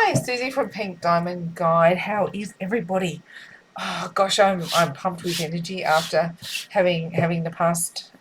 Hi, Susie from Pink Diamond Guide. How is everybody? Oh gosh, I'm pumped with energy after having the past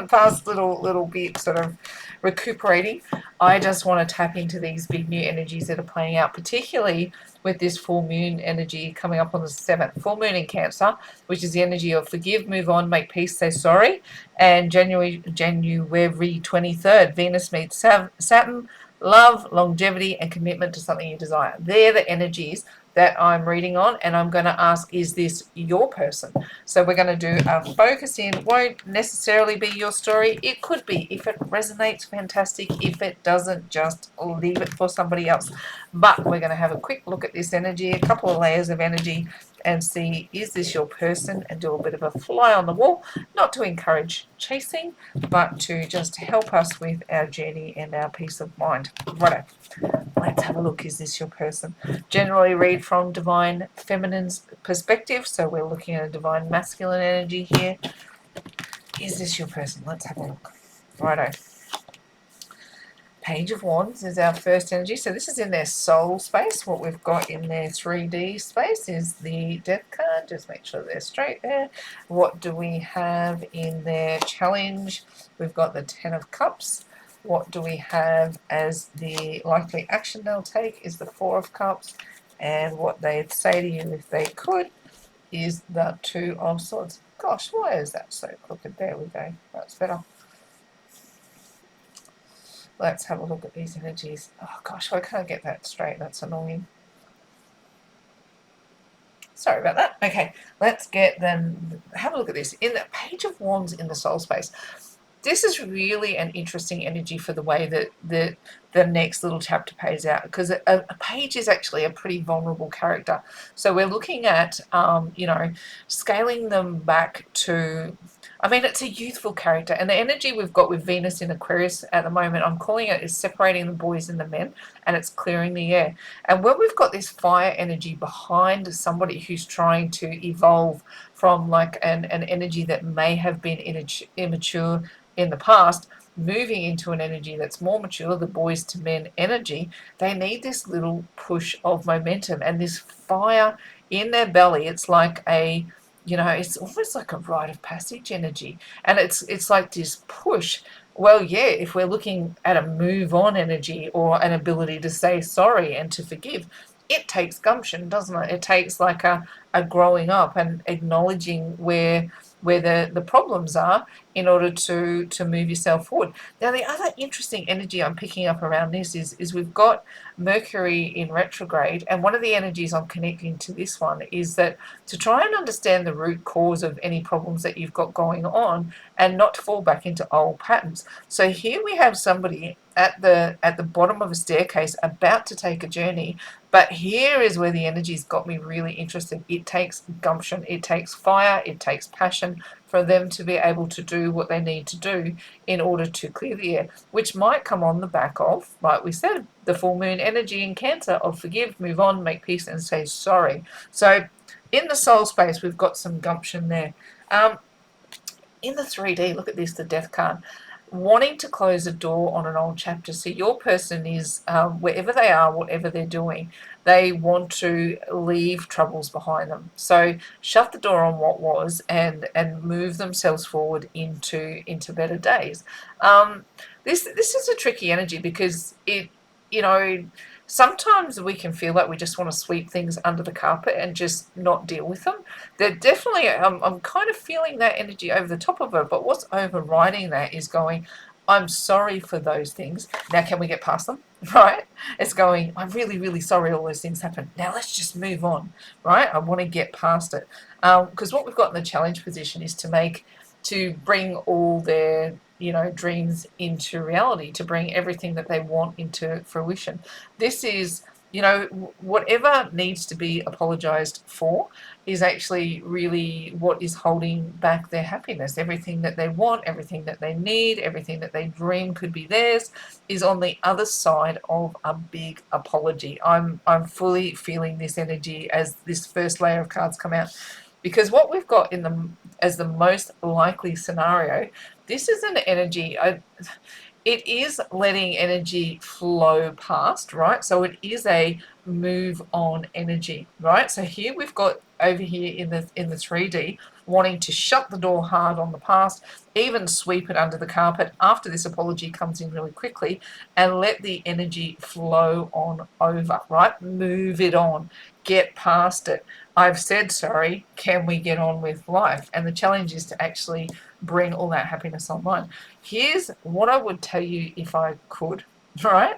past little bit sort of recuperating. I just want to tap into these big new energies that are playing out, particularly with this full moon energy coming up on the 7th. Full moon in Cancer, which is the energy of forgive, move on, make peace, say sorry. And January 23rd, Venus meets Saturn, love, longevity, and commitment to something you desire. They're the energies that I'm reading on, and I'm going to ask, is this your person? So we're going to do a focus in. It won't necessarily be your story. It could be. If it resonates, fantastic. If it doesn't, just leave it for somebody else. But we're going to have a quick look at this energy, a couple of layers of energy, and see, is this your person, and do a bit of a fly on the wall, not to encourage chasing, but to just help us with our journey and our peace of mind. Righto, let's have a look. Is this your person? Generally read from divine feminine's perspective, so we're looking at a divine masculine energy here. Is this your person? Let's have a look. Righto. Page of Wands is our first energy. So this is in their soul space. What we've got in their 3D space is the Death card. Just make sure they're straight there. What do we have in their challenge? We've got the 10 of Cups. What do we have as the likely action they'll take is the 4 of Cups. And what they'd say to you if they could is the 2 of Swords. Gosh, why is that so crooked? There we go. That's better. Let's have a look at these energies. Oh gosh, I can't get that straight. That's annoying. Sorry about that. Okay, let's get then have a look at this. In the Page of Wands in the soul space, this is really an interesting energy for the way that the next little chapter pays out, because a page is actually a pretty vulnerable character. So we're looking at, scaling them back to, I mean, it's a youthful character, and the energy we've got with Venus in Aquarius at the moment, I'm calling it, is separating the boys and the men, and it's clearing the air. And when we've got this fire energy behind somebody who's trying to evolve from like an energy that may have been immature in the past, moving into an energy that's more mature, the boys to men energy, they need this little push of momentum and this fire in their belly. It's like it's almost like a rite of passage energy. And it's like this push. Well, yeah, if we're looking at a move on energy or an ability to say sorry and to forgive, it takes gumption, doesn't it? It takes like a growing up and acknowledging where the problems are in order to move yourself forward. Now, the other interesting energy I'm picking up around this is we've got Mercury in retrograde, and one of the energies I'm connecting to this one is that to try and understand the root cause of any problems that you've got going on and not to fall back into old patterns. So here we have somebody at the bottom of a staircase about to take a journey, but here is where the energy's got me really interested. It takes gumption, it takes fire, it takes passion for them to be able to do what they need to do in order to clear the air, which might come on the back of, like we said, the full moon energy in Cancer of forgive, move on, make peace, and say sorry. So in the soul space, we've got some gumption there. In the 3D, look at this, the Death card. Wanting to close a door on an old chapter. So your person is, wherever they are, whatever they're doing, they want to leave troubles behind them. So shut the door on what was and move themselves forward into better days. This is a tricky energy because sometimes we can feel like we just want to sweep things under the carpet and just not deal with them. They're definitely, I'm kind of feeling that energy over the top of it, but what's overriding that is going, I'm sorry for those things. Now, can we get past them? Right? It's going, I'm really, really sorry all those things happened. Now, let's just move on, right? I want to get past it. Because what we've got in the challenge position is to bring all their dreams into reality, to bring everything that they want into fruition. This is, whatever needs to be apologized for is actually really what is holding back their happiness. Everything that they want, everything that they need, everything that they dream could be theirs is on the other side of a big apology. I'm fully feeling this energy as this first layer of cards come out, because what we've got as the most likely scenario, this is an energy. it is letting energy flow past, right? So it is a move on energy, right? So here we've got over here in the 3D wanting to shut the door hard on the past, even sweep it under the carpet after this apology comes in really quickly, and let the energy flow on over, right? Move it on, get past it. I've said sorry, can we get on with life? And the challenge is to actually bring all that happiness online. Here's what I would tell you if I could, right?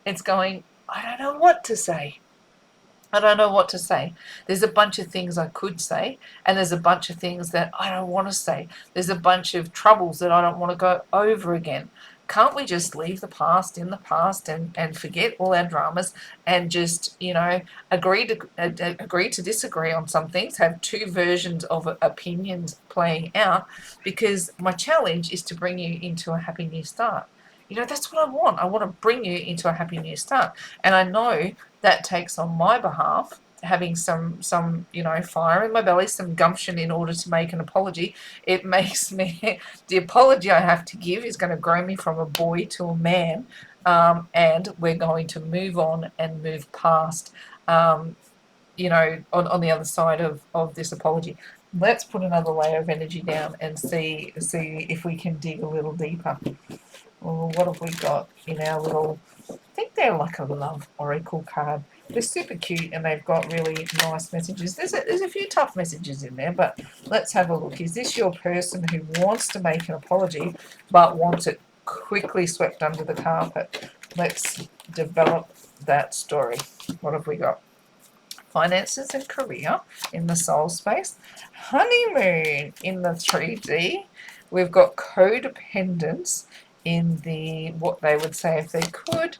It's going, I don't know what to say. I don't know what to say. There's a bunch of things I could say, and there's a bunch of things that I don't want to say. There's a bunch of troubles that I don't want to go over again. Can't we just leave the past in the past and forget all our dramas and just, agree to disagree on some things, have two versions of opinions playing out, because my challenge is to bring you into a happy new start. That's what I want. I want to bring you into a happy new start. And I know that takes on my behalf having some fire in my belly, some gumption in order to make an apology. It makes me the apology I have to give is going to grow me from a boy to a man, and we're going to move on and move past, on the other side of this apology. Let's put another layer of energy down and see if we can dig a little deeper. Well, what have we got in our little, I think they're like a love oracle card. They're super cute and they've got really nice messages. There's a few tough messages in there, but let's have a look. Is this your person who wants to make an apology but wants it quickly swept under the carpet? Let's develop that story. What have we got? Finances and career in the soul space. Honeymoon in the 3D. We've got codependence in the what they would say if they could.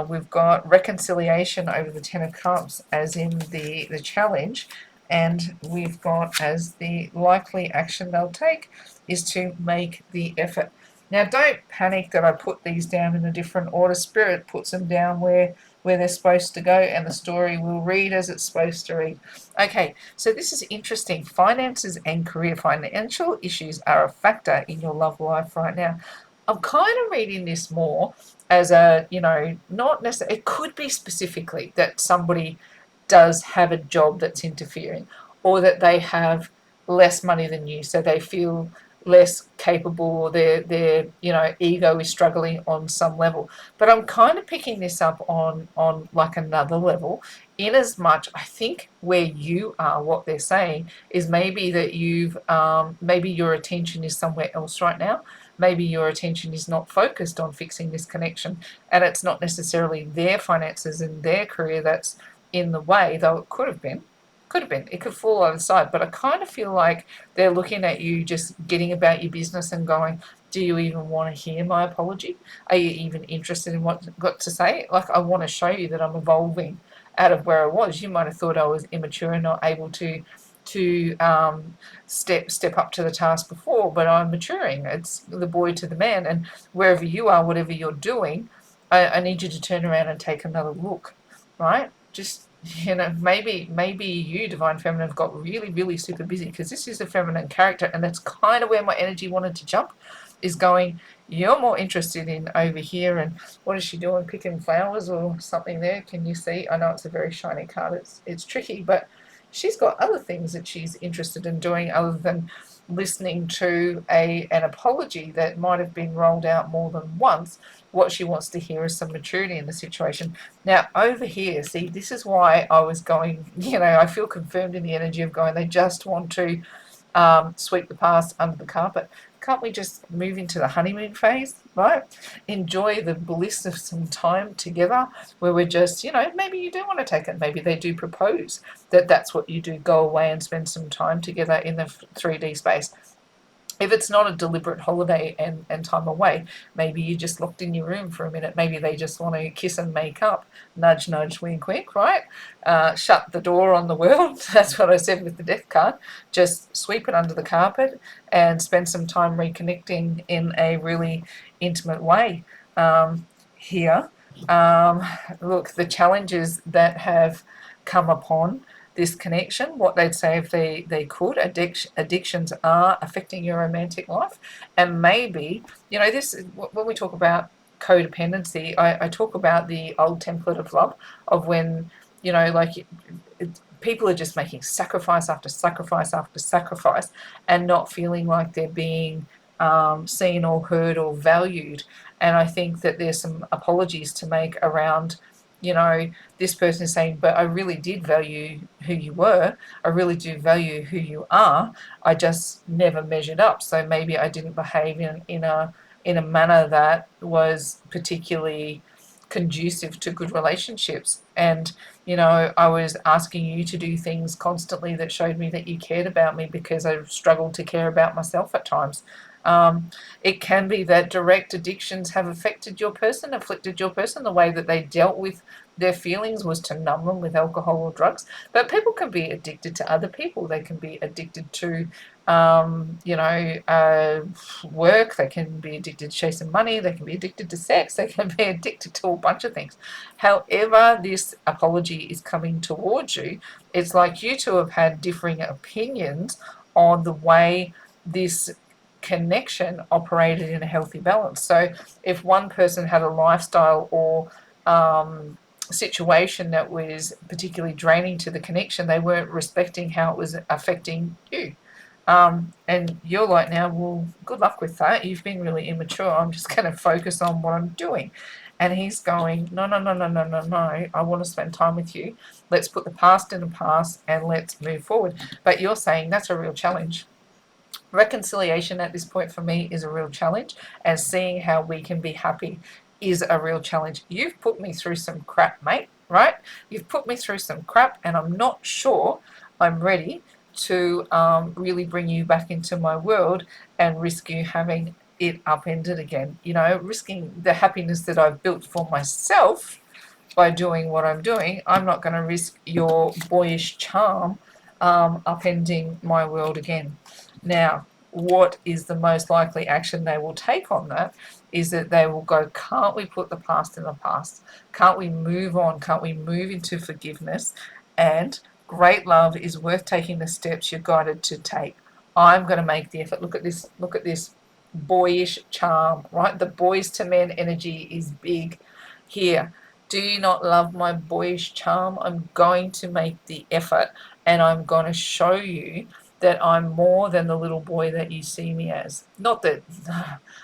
We've got reconciliation over the Ten of Cups as in the challenge, and we've got as the likely action they'll take is to make the effort. Now, don't panic that I put these down in a different order. Spirit puts them down where they're supposed to go, and the story will read as it's supposed to read. Okay, so this is interesting. Finances and career. Financial issues are a factor in your love life right now. I'm kind of reading this more as not necessarily, it could be specifically that somebody does have a job that's interfering, or that they have less money than you, so they feel less capable, or their ego is struggling on some level. But I'm kind of picking this up on like another level, in as much I think where you are, what they're saying is maybe that maybe your attention is somewhere else right now. Maybe your attention is not focused on fixing this connection, and it's not necessarily their finances and their career that's in the way, though it could have been. It could fall over the side, but I kind of feel like they're looking at you just getting about your business and going, do you even want to hear my apology? Are you even interested in what I've got to say? Like, I want to show you that I'm evolving out of where I was. You might have thought I was immature and not able to step up to the task before, but I'm maturing. It's the boy to the man, and wherever you are, whatever you're doing, I need you to turn around and take another look, right? Just maybe you, divine feminine, have got really, really super busy, because this is a feminine character, and that's kind of where my energy wanted to jump, is going, you're more interested in over here, and what is she doing, picking flowers or something there? Can you see? I know it's a very shiny card, it's tricky, but she's got other things that she's interested in doing other than listening to an apology that might have been rolled out more than once. What she wants to hear is some maturity in the situation. Now, over here, see, this is why I was going, I feel confirmed in the energy of going, they just want to sweep the past under the carpet. Can't we just move into the honeymoon phase, right? Enjoy the bliss of some time together where we're just, maybe you do want to take it. Maybe they do propose that's what you do, go away and spend some time together in the 3D space. If it's not a deliberate holiday and time away, maybe you're just locked in your room for a minute. Maybe they just want to kiss and make up. Nudge, nudge, wink, wink, right? Shut the door on the world. That's what I said with the death card. Just sweep it under the carpet and spend some time reconnecting in a really intimate way. Here, look, the challenges that have come upon this connection, what they'd say if they could. Addictions are affecting your romantic life. And maybe, this is when we talk about codependency, I talk about the old template of love, of when, like people are just making sacrifice after sacrifice after sacrifice and not feeling like they're being seen or heard or valued. And I think that there's some apologies to make around, this person is saying, but I really did value who you were. I really do value who you are. I just never measured up. So maybe I didn't behave in a manner that was particularly conducive to good relationships. And, I was asking you to do things constantly that showed me that you cared about me, because I struggled to care about myself at times. It can be that direct addictions have afflicted your person. The way that they dealt with their feelings was to numb them with alcohol or drugs. But people can be addicted to other people. They can be addicted to, work. They can be addicted to chasing money. They can be addicted to sex. They can be addicted to a bunch of things. However, this apology is coming towards you, it's like you two have had differing opinions on the way this connection operated in a healthy balance. So if one person had a lifestyle or situation that was particularly draining to the connection, they weren't respecting how it was affecting you. And you're like, now, well, good luck with that. You've been really immature. I'm just going to focus on what I'm doing. And he's going, no, no, no, no, no, no, no. I want to spend time with you. Let's put the past in the past and let's move forward. But you're saying that's a real challenge. Reconciliation at this point for me is a real challenge, and seeing how we can be happy is a real challenge. You've put me through some crap, mate, right? You've put me through some crap, and I'm not sure I'm ready to really bring you back into my world and risk you having it upended again. Risking the happiness that I've built for myself by doing what I'm doing. I'm not going to risk your boyish charm upending my world again. Now, what is the most likely action they will take on that is that they will go, can't we put the past in the past? Can't we move on? Can't we move into forgiveness? And great love is worth taking the steps you're guided to take. I'm going to make the effort. Look at this boyish charm, right? The boys to men energy is big here. Do you not love my boyish charm? I'm going to make the effort, and I'm going to show you that I'm more than the little boy that you see me as. Not that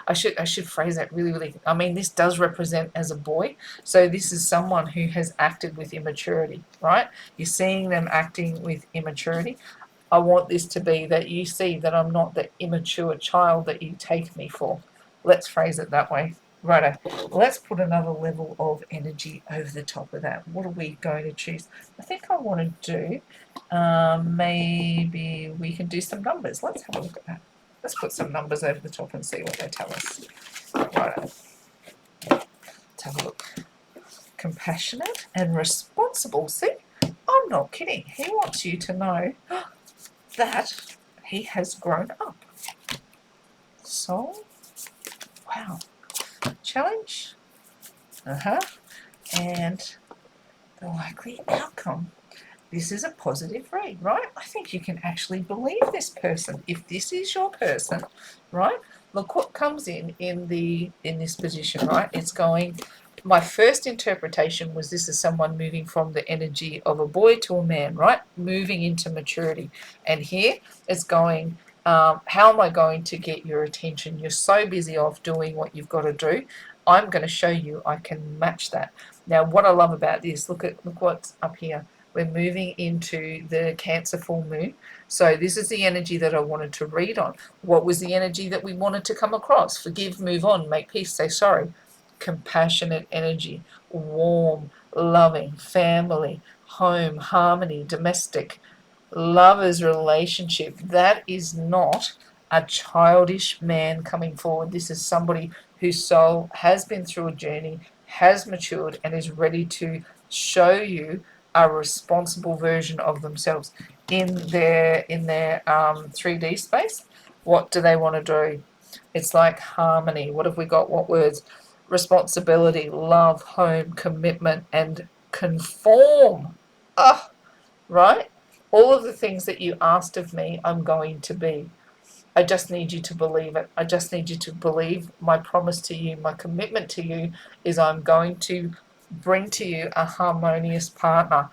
I should phrase that really, really. I mean, this does represent as a boy. So this is someone who has acted with immaturity, right? You're seeing them acting with immaturity. I want this to be that you see that I'm not the immature child that you take me for. Let's phrase it that way. Righto. Let's put another level of energy over the top of that. What are we going to choose? I think I want to do, maybe we can do some numbers. Let's have a look at that. Let's put some numbers over the top and see what they tell us. Righto. Let's have a look. Compassionate and responsible. See, I'm not kidding. He wants you to know that he has grown up. So, wow. Challenge. And the likely outcome. This is a positive read, right? I think you can actually believe this person. If this is your person, right? Look what comes in this position, right? It's going. My first interpretation was this is someone moving from the energy of a boy to a man, right? Moving into maturity. And here it's going, how am I going to get your attention? You're so busy off doing what you've got to do. I'm going to show you I can match that. Now, what I love about this, look what's up here. We're moving into the Cancer full moon. So this is the energy that I wanted to read on. What was the energy that we wanted to come across? Forgive, move on, make peace, say sorry. Compassionate energy, warm, loving, family, home, harmony, domestic, lovers relationship. That is not a childish man coming forward. This is somebody whose soul has been through a journey, has matured, and is ready to show you a responsible version of themselves in their 3D space. What do they want to do? It's like harmony. What have we got? What words? Responsibility, love, home, commitment, and conform. Ah, right? All of the things that you asked of me, I'm going to be. I just need you to believe it. I just need you to believe my promise to you, my commitment to you is I'm going to bring to you a harmonious partner.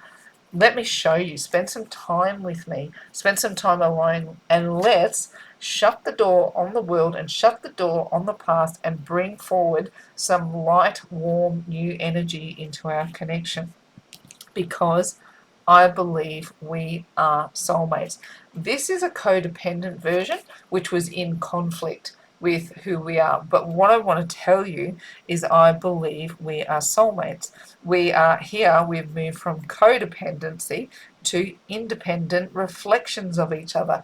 Let me show you. Spend some time with me. Spend some time alone, and let's shut the door on the world and shut the door on the past and bring forward some light, warm, new energy into our connection, because I believe we are soulmates. This is a codependent version which was in conflict with who we are. But what I want to tell you is I believe we are soulmates. We are here, we've moved from codependency to independent reflections of each other.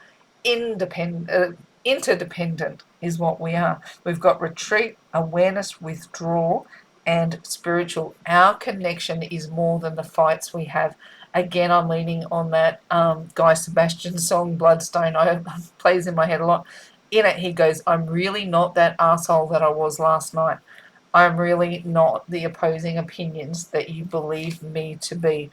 Interdependent is what we are. We've got retreat, awareness, withdrawal, and spiritual. Our connection is more than the fights we have. Again, I'm leaning on that Guy Sebastian song, Bloodstone. I plays in my head a lot. In it, he goes, I'm really not that asshole that I was last night. I'm really not the opposing opinions that you believe me to be.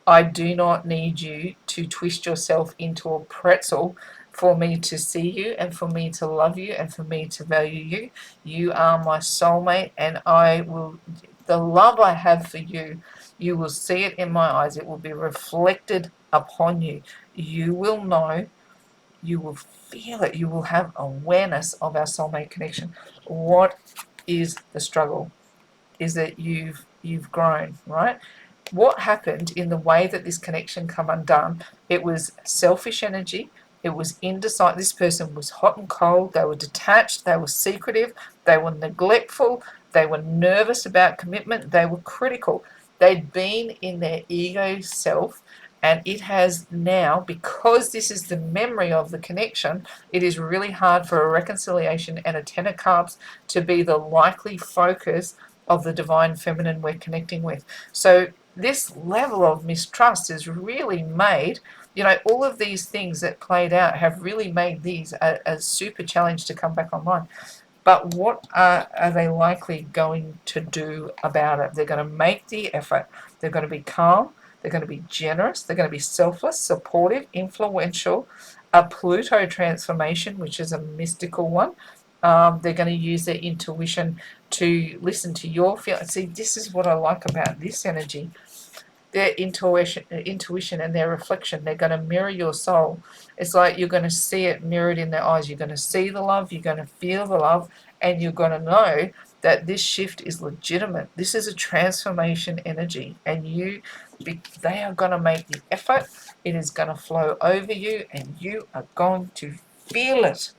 I do not need you to twist yourself into a pretzel for me to see you and for me to love you and for me to value you. You are my soulmate, and the love I have for you, you will see it in my eyes. It will be reflected upon you. You will know, you will feel it, you will have awareness of our soulmate connection. What is the struggle? Is that you've grown, right? What happened in the way that this connection come undone? It was selfish energy. It was indecisive. This person was hot and cold. They were detached. They were secretive. They were neglectful. They were nervous about commitment. They were critical. They'd been in their ego self, and it has now, because this is the memory of the connection, it is really hard for a reconciliation and a Ten of Cups to be the likely focus of the divine feminine we're connecting with. So this level of mistrust is really made, all of these things that played out have really made these a super challenge to come back online. But what are they likely going to do about it? They're going to make the effort. They're going to be calm. They're going to be generous. They're going to be selfless, supportive, influential. A Pluto transformation, which is a mystical one. They're going to use their intuition to listen to your feelings. See, this is what I like about this energy. Their intuition and their reflection, they're going to mirror your soul. It's like you're going to see it mirrored in their eyes. You're going to see the love, you're going to feel the love, and you're going to know that this shift is legitimate. This is a transformation energy, and they are going to make the effort. It is going to flow over you, and you are going to feel it.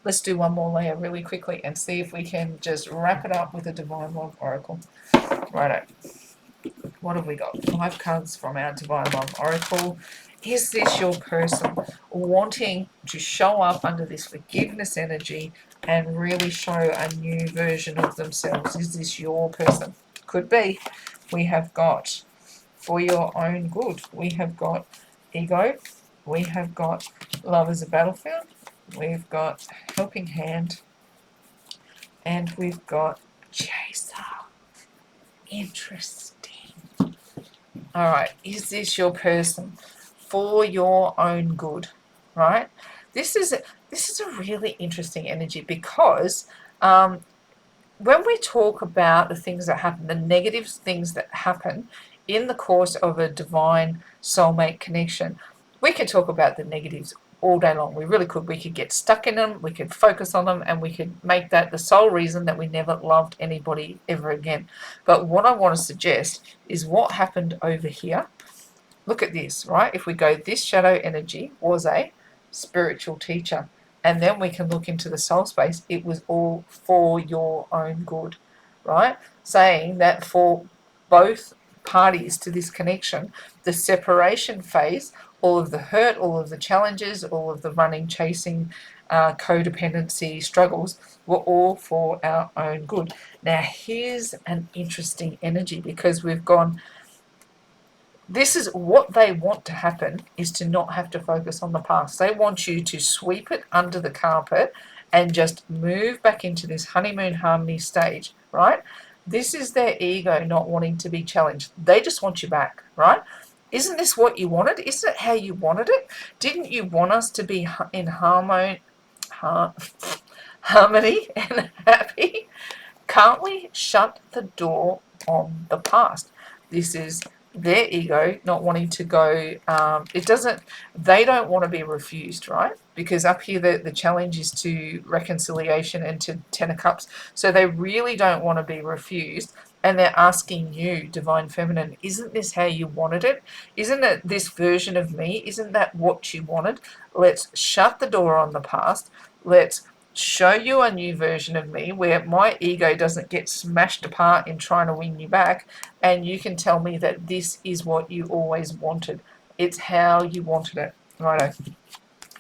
Let's do one more layer really quickly and see if we can just wrap it up with a Divine Love Oracle. Righto. What have we got? 5 cards from our Divine Love Oracle. Is this your person wanting to show up under this forgiveness energy and really show a new version of themselves? Is this your person? Could be. We have got for your own good. We have got ego. We have got love as a battlefield. We've got helping hand. And we've got chaser. Interesting. All right, is this your person for your own good, right? This is a really interesting energy, because when we talk about the things that happen, the negative things that happen in the course of a divine soulmate connection, we could talk about the negatives all day long. We really could. We could get stuck in them, we could focus on them, and we could make that the sole reason that we never loved anybody ever again. But what I want to suggest is what happened over here. Look at this, right? If we go, this shadow energy was a spiritual teacher. And then we can look into the soul space. It was all for your own good, right? Saying that for both parties to this connection, the separation phase, all of the hurt, all of the challenges, all of the running, chasing, codependency struggles were all for our own good. Now, here's an interesting energy, because we've gone, this is what they want to happen, is to not have to focus on the past. They want you to sweep it under the carpet and just move back into this honeymoon harmony stage, right? This is their ego not wanting to be challenged. They just want you back, right? Isn't this what you wanted? Isn't it how you wanted it? Didn't you want us to be in harmony and happy? Can't we shut the door on the past? This is their ego not wanting to go. They don't want to be refused, right? Because up here, the challenge is to reconciliation and to Ten of Cups. So they really don't want to be refused. And they're asking you, Divine Feminine, isn't this how you wanted it? Isn't it this version of me? Isn't that what you wanted? Let's shut the door on the past. Let's show you a new version of me where my ego doesn't get smashed apart in trying to win you back, and you can tell me that this is what you always wanted. It's how you wanted it. Righto.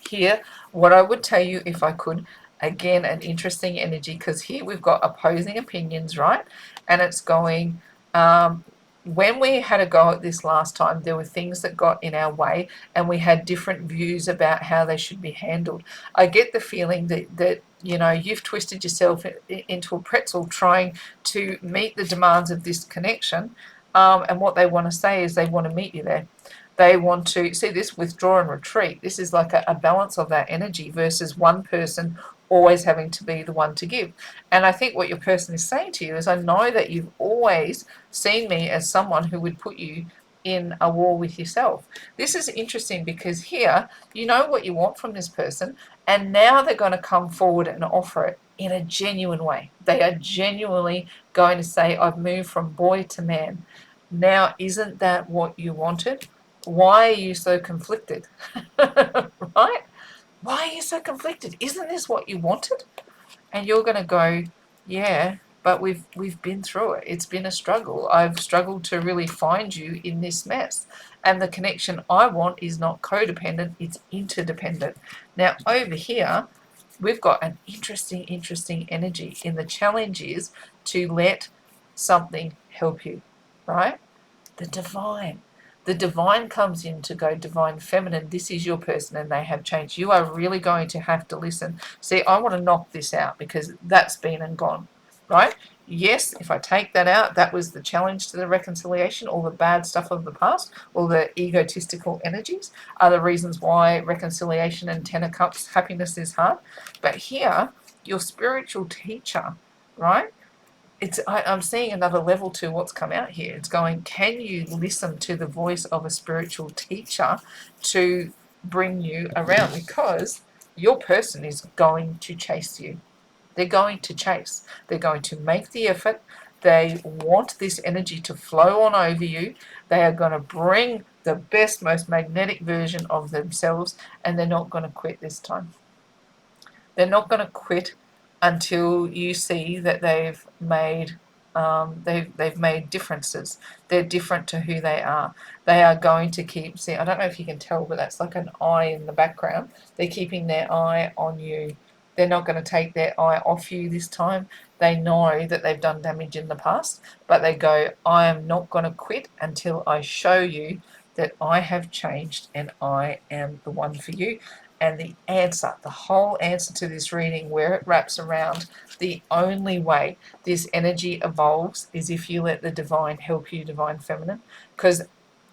Here, what I would tell you if I could, again, an interesting energy, because here we've got opposing opinions, right? And it's going, when we had a go at this last time, there were things that got in our way and we had different views about how they should be handled. I get the feeling that you've twisted yourself into a pretzel trying to meet the demands of this connection, and what they want to say is they want to meet you there. They want to see this withdraw and retreat. This is like a balance of that energy versus one person always having to be the one to give. And I think what your person is saying to you is, I know that you've always seen me as someone who would put you in a war with yourself. This is interesting because here you know what you want from this person, and now they're going to come forward and offer it in a genuine way. They are genuinely going to say, I've moved from boy to man. Now, isn't that what you wanted? Why are you so conflicted? Right? Why are you so conflicted? Isn't this what you wanted? And you're going to go, yeah, but we've been through it. It's been a struggle. I've struggled to really find you in this mess. And the connection I want is not codependent, it's interdependent. Now, over here, we've got an interesting energy. And the challenge is to let something help you, right? The divine. The divine comes in to go, Divine Feminine, this is your person and they have changed. You are really going to have to listen. See, I want to knock this out because that's been and gone, right? Yes, if I take that out, that was the challenge to the reconciliation. All the bad stuff of the past, all the egotistical energies are the reasons why reconciliation and Ten of Cups happiness is hard. But here, your spiritual teacher, right? I'm seeing another level to what's come out here. It's going, can you listen to the voice of a spiritual teacher to bring you around? Because your person is going to chase you. They're going to chase. They're going to make the effort. They want this energy to flow on over you. They are going to bring the best, most magnetic version of themselves, and they're not going to quit this time. They're not going to quit until you see that they've made differences. They're different to who they are. They are going to keep. See, I don't know if you can tell, but that's like an eye in the background. They're keeping their eye on you. They're not going to take their eye off you this time. They know that they've done damage in the past, but they go, I am not going to quit until I show you that I have changed and I am the one for you. And the answer, the whole answer to this reading, where it wraps around, the only way this energy evolves is if you let the divine help you, Divine Feminine. Because,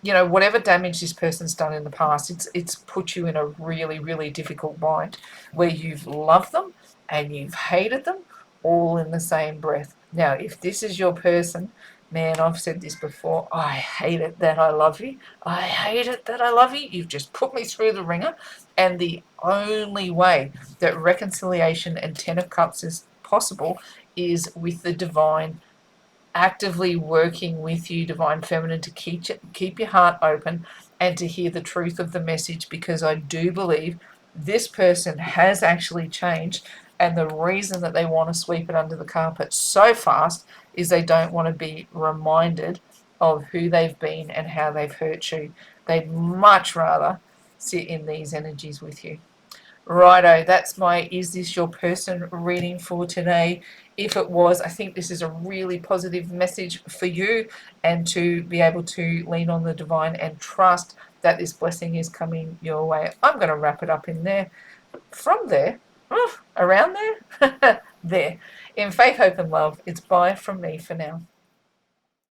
whatever damage this person's done in the past, it's put you in a really, really difficult bind where you've loved them and you've hated them all in the same breath. Now, if this is your person, man, I've said this before, I hate it that I love you. I hate it that I love you. You've just put me through the ringer. And the only way that reconciliation and Ten of Cups is possible is with the divine actively working with you, Divine Feminine, to keep your heart open and to hear the truth of the message, because I do believe this person has actually changed, and the reason that they want to sweep it under the carpet so fast is they don't want to be reminded of who they've been and how they've hurt you. They'd much rather sit in these energies with you. Righto, that's my Is This Your Person reading for today. If it was, I think this is a really positive message for you, and to be able to lean on the divine and trust that this blessing is coming your way. I'm going to wrap it up in there. From there, around there, there. In faith, hope, and love, it's bye from me for now.